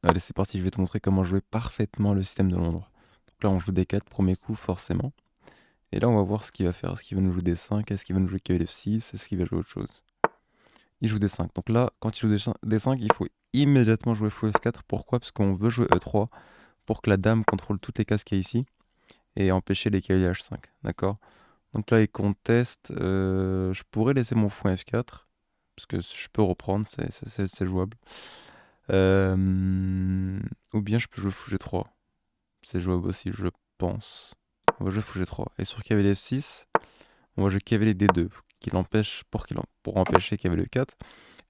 Allez, c'est parti, je vais te montrer comment jouer parfaitement le système de Londres. Donc là, on joue D4, premier coup, forcément. Et là, on va voir ce qu'il va faire. Est-ce qu'il va nous jouer D5? Est-ce qu'il va nous jouer cavalier F6? Est-ce qu'il va jouer autre chose? Il joue D5. Donc là, quand il joue D5, il faut immédiatement jouer fou F4. Pourquoi? Parce qu'on veut jouer E3 pour que la dame contrôle toutes les cases qu'il y a ici et empêcher les cavaliers H5. D'accord? Donc là, il conteste. Je pourrais laisser mon fou F4 parce que je peux reprendre, c'est jouable. Ou bien je peux jouer fou G3. C'est jouable aussi, je pense. On va jouer fou G3. Et sur cavalier F6, on va jouer cavalier D2 pour empêcher cavalier E4.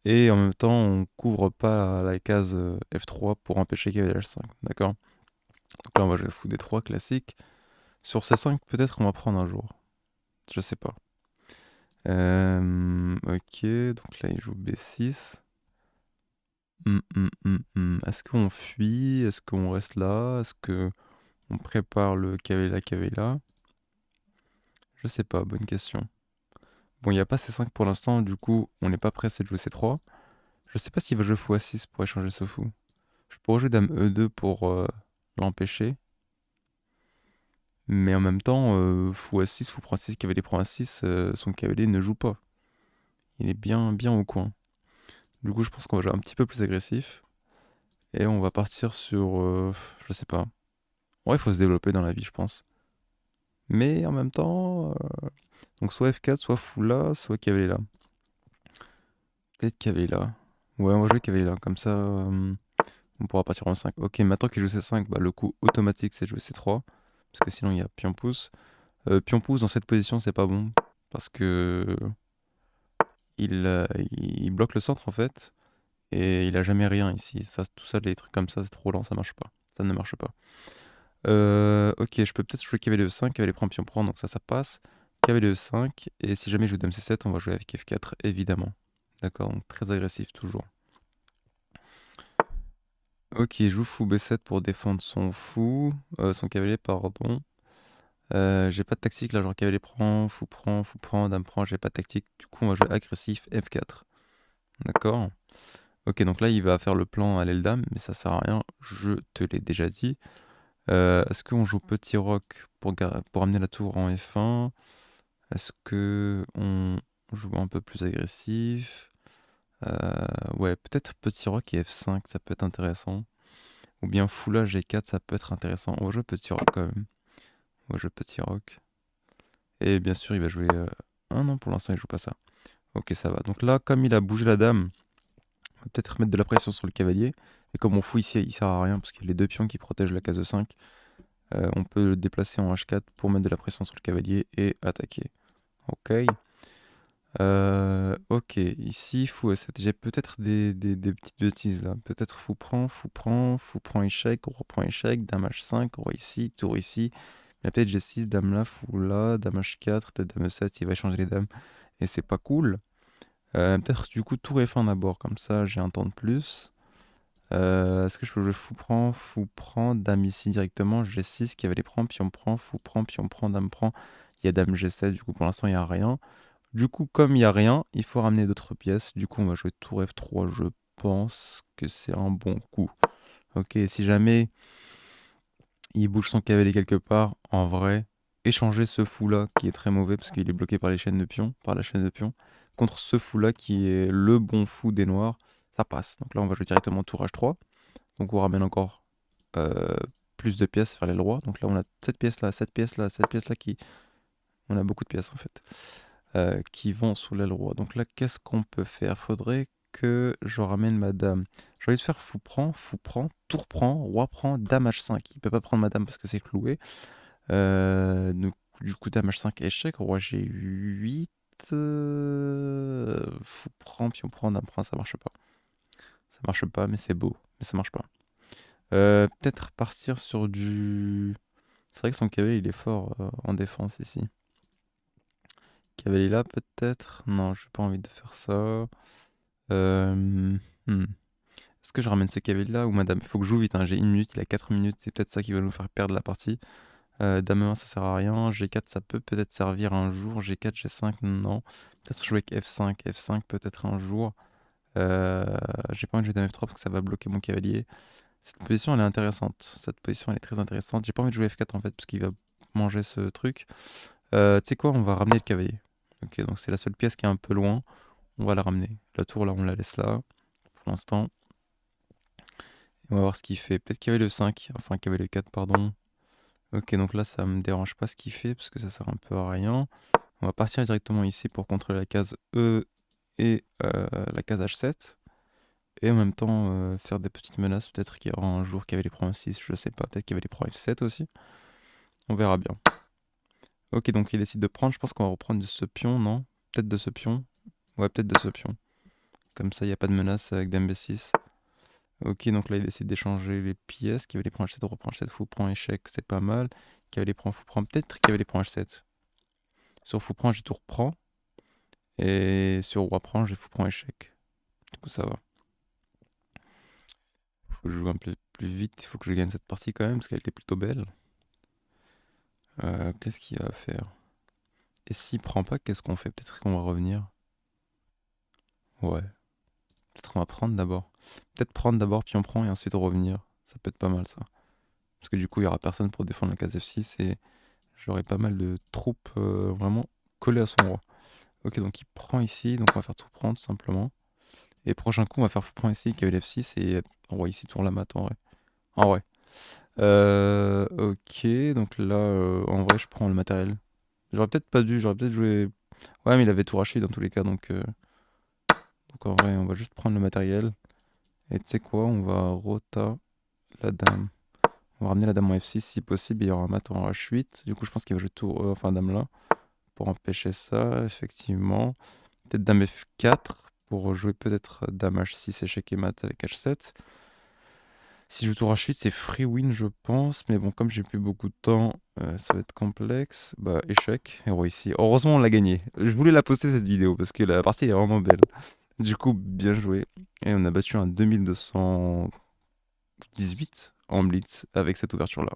Et en même temps, on couvre pas la case F3 pour empêcher cavalier H5. D'accord? Donc là, on va jouer fou D3 classique. Sur C5, peut-être qu'on va prendre un jour. Je sais pas. Ok, donc là, il joue B6. Est-ce qu'on fuit? Est-ce qu'on reste là? Est-ce que on prépare le cavalier là? Je sais pas, bonne question. Bon, il n'y a pas C5 pour l'instant, du coup, on n'est pas pressé de jouer C3. Je sais pas s'il va jouer fou A6 pour échanger ce fou. Je pourrais jouer dame E2 pour l'empêcher. Mais en même temps, fou A6, fou prend 6, cavalier prend A6, son cavalier ne joue pas. Il est bien, bien au coin. Du coup, je pense qu'on va jouer un petit peu plus agressif. Et on va partir sur... je sais pas. Ouais, il faut se développer dans la vie, je pense. Mais en même temps... donc soit F4, soit fou là, soit cavalier là. Peut-être cavalier là. Ouais, on va jouer cavalier là. Comme ça, on pourra partir en 5. Ok, maintenant qu'il joue C5, bah, le coup automatique, c'est de jouer C3. Parce que sinon, il y a pion pouce. Pion pouce, dans cette position, c'est pas bon. Parce que... il bloque le centre, en fait. Et il a jamais rien ici. Ça, tout ça, les trucs comme ça, c'est trop lent, ça marche pas. Ça ne marche pas. Ok, je peux peut-être jouer cavalier E5, cavalier prend, pion prend, donc ça passe. Cavalier E5, et si jamais je joue dame C7, on va jouer avec F4, évidemment. D'accord, donc très agressif toujours. Ok, il joue fou B7 pour défendre son cavalier, pardon. J'ai pas de tactique là, genre cavalier prend, fou prend, dame prend, j'ai pas de tactique. Du coup, on va jouer agressif F4. D'accord? Ok, donc là, il va faire le plan à l'aile dame, mais ça sert à rien, je te l'ai déjà dit. Est-ce qu'on joue petit roc pour amener la tour en F1? Est-ce que on joue un peu plus agressif? Ouais, peut-être petit roc et F5, ça peut être intéressant. Ou bien fou là G4, ça peut être intéressant. On va jouer petit roc quand même. On va jouer petit roc. Et bien sûr, il va jouer... Ah non, pour l'instant, il joue pas ça. Ok, ça va. Donc là, comme il a bougé la dame, on va peut-être mettre de la pression sur le cavalier. Et comme on fou ici, il sert à rien, parce qu'il y a les deux pions qui protègent la case E5. On peut le déplacer en H4 pour mettre de la pression sur le cavalier et attaquer. Ok. Ok, ici, fou E7. J'ai peut-être des petites bêtises là. Peut-être fou prend échec, roi prend échec, dame H5, roi ici, tour ici. Mais peut-être G6, dame là, fou là, dame H4, peut-être dame E7, il va changer les dames. Et c'est pas cool. Peut-être du coup tour F1 d'abord, comme ça j'ai un temps de plus. Est-ce que je peux jouer fou prend, dame ici directement, G6, cavalier prend, fou prend, dame prend. Il y a dame G7, du coup pour l'instant il n'y a rien. Du coup, comme il n'y a rien, il faut ramener d'autres pièces. Du coup, on va jouer tour F3, je pense que c'est un bon coup. Ok, si jamais il bouge son cavalier quelque part, en vrai, échanger ce fou-là, qui est très mauvais parce qu'il est bloqué par les chaînes de pions, par la chaîne de pions, contre ce fou-là qui est le bon fou des noirs, ça passe. Donc là, on va jouer directement tour H3. Donc on ramène encore plus de pièces vers l'aile droite. Donc là, on a cette pièce là, cette pièce là, cette pièce là qui... On a beaucoup de pièces en fait. Qui vont sous l'aile roi. Donc là, qu'est-ce qu'on peut faire? Faudrait que je ramène ma dame. J'ai envie de faire fou prend, tour prend, roi prend, dame H5. Il peut pas prendre ma dame parce que c'est cloué. Du coup, dame H5 échec, roi G8. Fou prend, pion prend, dame prend, ça marche pas. Ça marche pas, mais c'est beau. Mais ça marche pas. Peut-être partir sur du... C'est vrai que son cavalier, il est fort en défense ici. Cavalier là, peut-être? Non, j'ai pas envie de faire ça. Est-ce que je ramène ce cavalier là ou madame? Il faut que je joue vite, hein. J'ai 1 minute, il a 4 minutes, c'est peut-être ça qui va nous faire perdre la partie. Dame 1, ça sert à rien. G4, ça peut peut-être servir un jour. G4, G5, non. Peut-être jouer avec F5. F5, peut-être un jour. J'ai pas envie de jouer dame F3 parce que ça va bloquer mon cavalier. Cette position, elle est intéressante. Cette position, elle est très intéressante. J'ai pas envie de jouer F4 en fait, parce qu'il va manger ce truc. Tu sais quoi, on va ramener le cavalier. Ok, donc c'est la seule pièce qui est un peu loin. On va la ramener. La tour, là, on la laisse là, pour l'instant. On va voir ce qu'il fait. Peut-être cavalier 5, enfin cavalier 4, pardon. Ok, donc là, ça me dérange pas ce qu'il fait, parce que ça sert un peu à rien. On va partir directement ici pour contrôler la case E et la case H7. Et en même temps, faire des petites menaces. Peut-être qu'il y aura un jour cavalier prend 6, je sais pas. Peut-être cavalier prend F7 aussi. On verra bien. Ok, donc il décide de prendre. Je pense qu'on va reprendre de ce pion, non? Peut-être de ce pion. Ouais, peut-être de ce pion. Comme ça, il n'y a pas de menace avec Dame B6. Ok, donc là, il décide d'échanger les pièces. Cavalier prend H7, reprend H7, fou prend échec, c'est pas mal. Cavalier prend, fou prend, peut-être cavalier prend H7. Sur fou prend, j'ai tour prend. Et sur roi prend, j'ai fou prend échec. Du coup, ça va. Faut que je joue un peu plus vite. Il faut que je gagne cette partie quand même, parce qu'elle était plutôt belle. Qu'est-ce qu'il va faire? Et s'il prend pas, qu'est-ce qu'on fait? Peut-être qu'on va revenir. Ouais. Peut-être on va prendre d'abord. Peut-être prendre d'abord, puis on prend, et ensuite revenir. Ça peut être pas mal, ça. Parce que du coup, il y aura personne pour défendre la case F6, et j'aurai pas mal de troupes vraiment collées à son roi. Ok, donc il prend ici, donc on va faire tout prendre tout simplement. Et prochain coup, on va faire fou prend ici, cavalier F6, et roi ici, tour la mat en vrai. En vrai. Ok, donc là, en vrai, je prends le matériel. J'aurais peut-être pas dû, j'aurais peut-être joué. Ouais, mais il avait tout racheté dans tous les cas, donc en vrai, on va juste prendre le matériel. Et tu sais quoi, on va rota la dame. On va ramener la dame en F6 si possible, il y aura un mat en H8. Du coup, je pense qu'il va jouer tour, enfin dame là, pour empêcher ça, effectivement. Peut-être dame F4 pour jouer peut-être dame H6, échec et mat avec H7. Si je joue tour H8, c'est free win, je pense. Mais bon, comme j'ai plus beaucoup de temps, ça va être complexe. Bah, échec. Et roi ici. Heureusement, on l'a gagné. Je voulais la poster cette vidéo parce que la partie est vraiment belle. Du coup, bien joué. Et on a battu un 2218 en blitz avec cette ouverture-là.